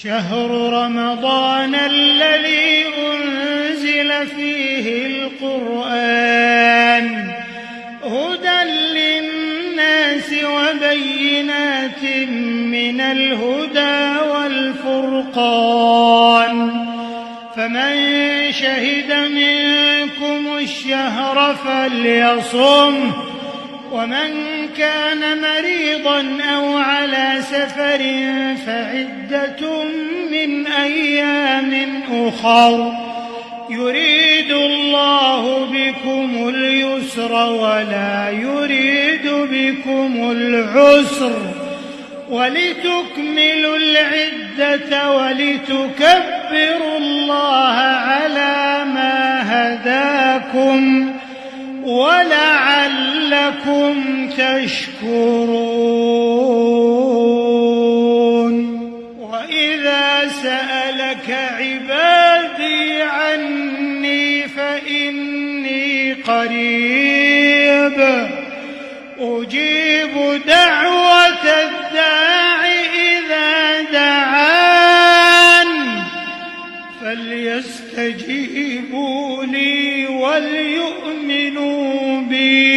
شهر رمضان الذي أنزل فيه القرآن هدى للناس وبينات من الهدى والفرقان فمن شهد منكم الشهر فليصمه ومن كان مريضا أو على سفر فعدة من أيام أخر يريد الله بكم اليسر ولا يريد بكم العسر ولتكملوا العدة ولتكبروا الله على ما هداكم ولعلكم تشكرون. وإذا سألك عبادي عني فإني قريب أجيب دعوة الداع إذا دعان فليستجيبوا لي وليؤمنوا بي